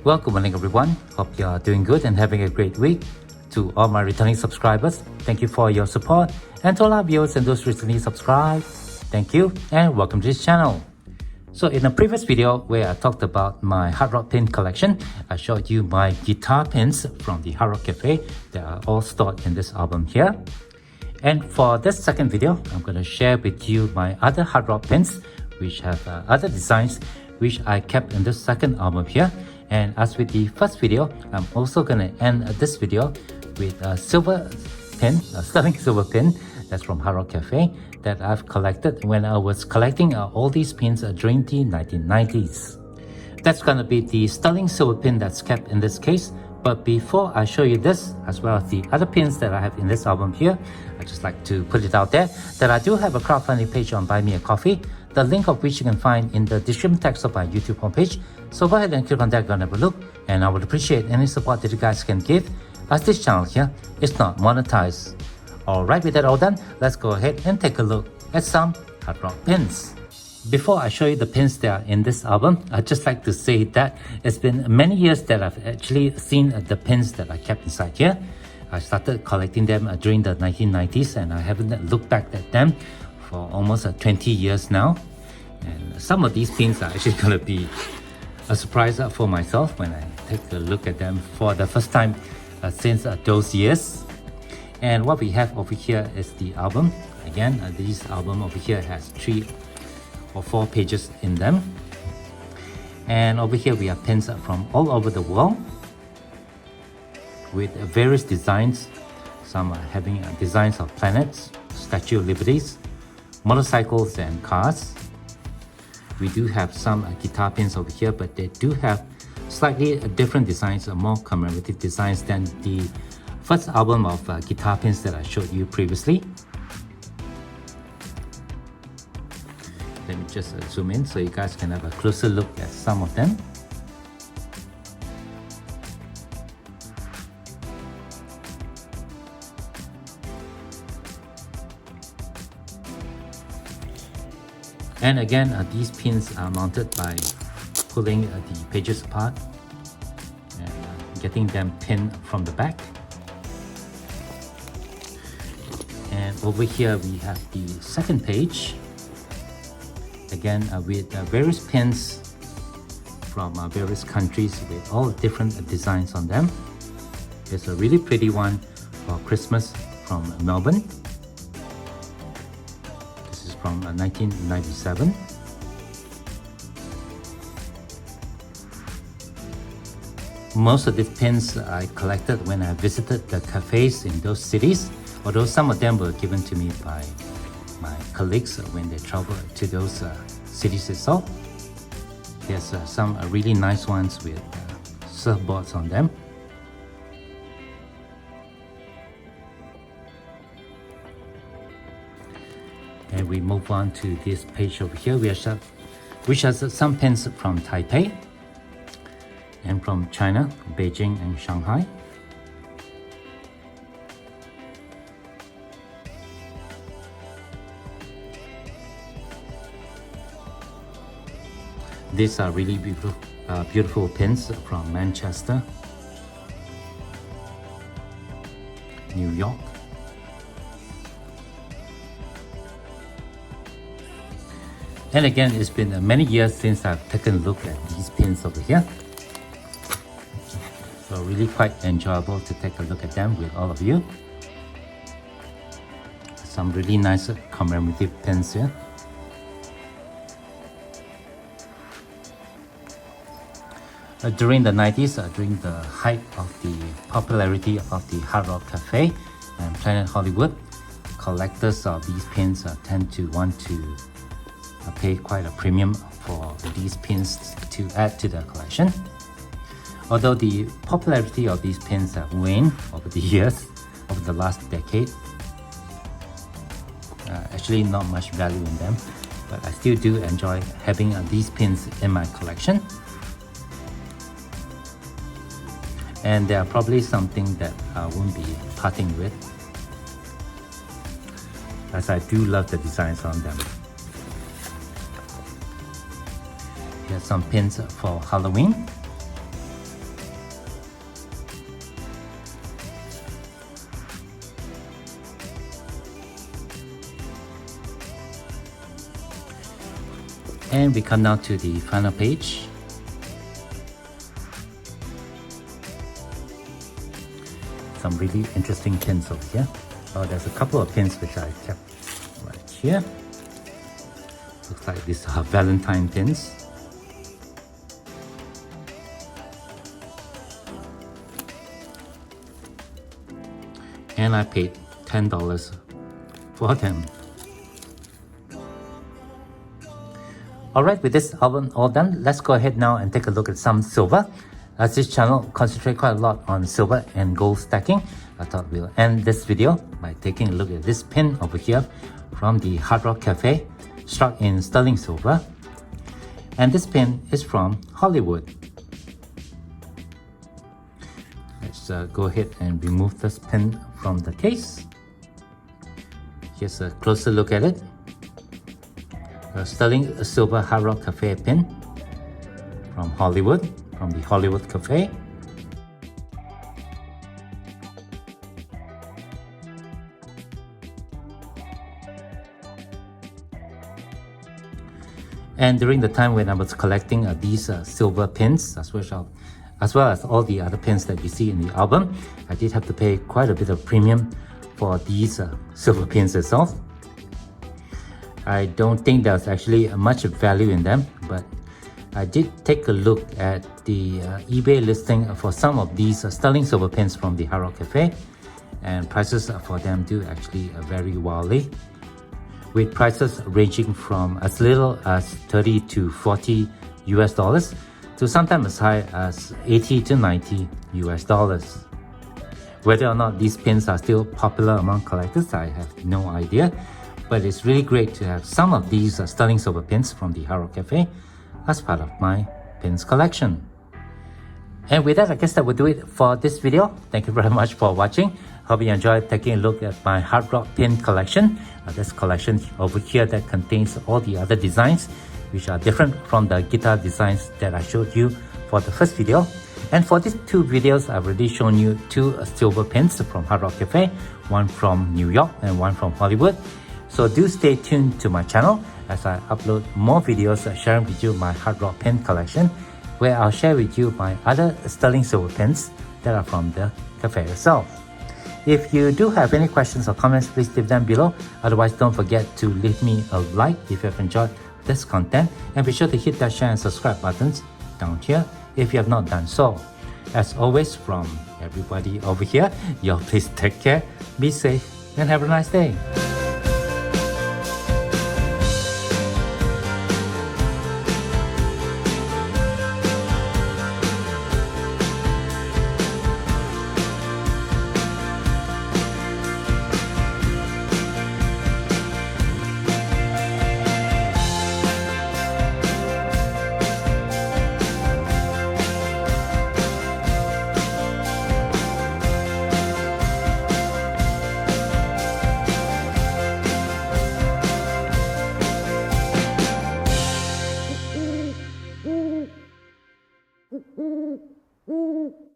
Well, good morning everyone. Hope you are doing good and having a great week. To all my returning subscribers, thank you for your support. And to all our viewers and those recently subscribed, thank you and welcome to this channel. So in a previous video where I talked about my hard rock pin collection, I showed you my guitar pins from the Hard Rock Cafe that are all stored in this album here. And for this second video, I'm going to share with you my other hard rock pins which have other designs which I kept in this second album here. And as with the first video, I'm also going to end this video with a silver pin, a sterling silver pin that's from Hard Rock Cafe that I've collected when I was collecting all these pins during the 1990s. That's going to be the sterling silver pin that's kept in this case. But before I show you this, as well as the other pins that I have in this album here, I'd just like to put it out there that I do have a crowdfunding page on Buy Me a Coffee, the link of which you can find in the description text of my YouTube homepage. So go ahead and click on that, go and have a look, and I would appreciate any support that you guys can give, as this channel here is not monetized. Alright, with that all done, let's go ahead and take a look at some hard rock pins. Before I show you the pins that are in this album, I'd just like to say that it's been many years that I've actually seen the pins that I kept inside here. I started collecting them during the 1990s and I haven't looked back at them for almost 20 years now. And some of these pins are actually going to be a surprise for myself when I take a look at them for the first time since those years. And what we have over here is the album. Again, this album over here has 3 or 4 pages in them. And over here we have pins from all over the world with various designs. Some are having designs of planets, Statue of Liberties, motorcycles and cars. We do have some guitar pins over here, but they do have slightly different designs, more commemorative designs than the first album of guitar pins that I showed you previously. Let me just zoom in so you guys can have a closer look at some of them. And again, these pins are mounted by pulling the pages apart and getting them pinned from the back. And over here we have the second page, again with various pins from various countries with all different designs on them. There's a really pretty one for Christmas from Melbourne. This is from 1997. Most of these pins I collected when I visited the cafes in those cities, although some of them were given to me by my colleagues when they traveled to those cities itself. There's some really nice ones with surfboards on them. And we move on to this page over here, which has some pins from Taipei and from China, Beijing and Shanghai. These are really beautiful pins from Manchester, New York. And again, it's been many years since I've taken a look at these pins over here. So really quite enjoyable to take a look at them with all of you. Some really nice commemorative pins here. During the 90s, during the height of the popularity of the Hard Rock Cafe and Planet Hollywood, collectors of these pins tend to want to pay quite a premium for these pins to add to their collection. Although the popularity of these pins have waned over the years, over the last decade, actually not much value in them, but I still do enjoy having these pins in my collection. And they are probably something that I won't be parting with, as I do love the designs on them. Here's some pins for Halloween. we come now to the final page. Some really interesting pins over here. Oh, there's a couple of pins which I kept right here. Looks like these are Valentine pins. And I paid $10 for them. Alright, with this album all done, let's go ahead now and take a look at some silver. As this channel concentrates quite a lot on silver and gold stacking, I thought we'll end this video by taking a look at this pin over here from the Hard Rock Cafe, struck in sterling silver. And this pin is from Hollywood. Let's go ahead and remove this pin from the case. Here's a closer look at it. A sterling silver Hard Rock Cafe pin from Hollywood, from the Hollywood Cafe. And during the time when I was collecting these silver pins, as well as all the other pins that you see in the album, I did have to pay quite a bit of premium for these silver pins itself. I don't think there's actually much value in them, but I did take a look at the eBay listing for some of these sterling silver pins from the Hard Rock Cafe, and prices for them do actually vary wildly, with prices ranging from as little as $30 to $40 US to sometimes as high as $80 to $90 US. Whether or not these pins are still popular among collectors, I have no idea, but it's really great to have some of these sterling silver pins from the Hard Rock Cafe as part of my pins collection. And with that, I guess that will do it for this video. Thank you very much for watching. Hope you enjoyed taking a look at my Hard Rock pin collection. This collection over here that contains all the other designs which are different from the guitar designs that I showed you for the first video. And for these two videos, I've already shown you two silver pins from Hard Rock Cafe, one from New York and one from Hollywood. So do stay tuned to my channel as I upload more videos sharing with you my Hard Rock pin collection, where I'll share with you my other sterling silver pins that are from the cafe itself. If you do have any questions or comments, please leave them below. Otherwise, don't forget to leave me a like if you have enjoyed this content, and be sure to hit that share and subscribe buttons down here if you have not done so. As always, from everybody over here, y'all please take care, be safe, and have a nice day. Mm-hmm.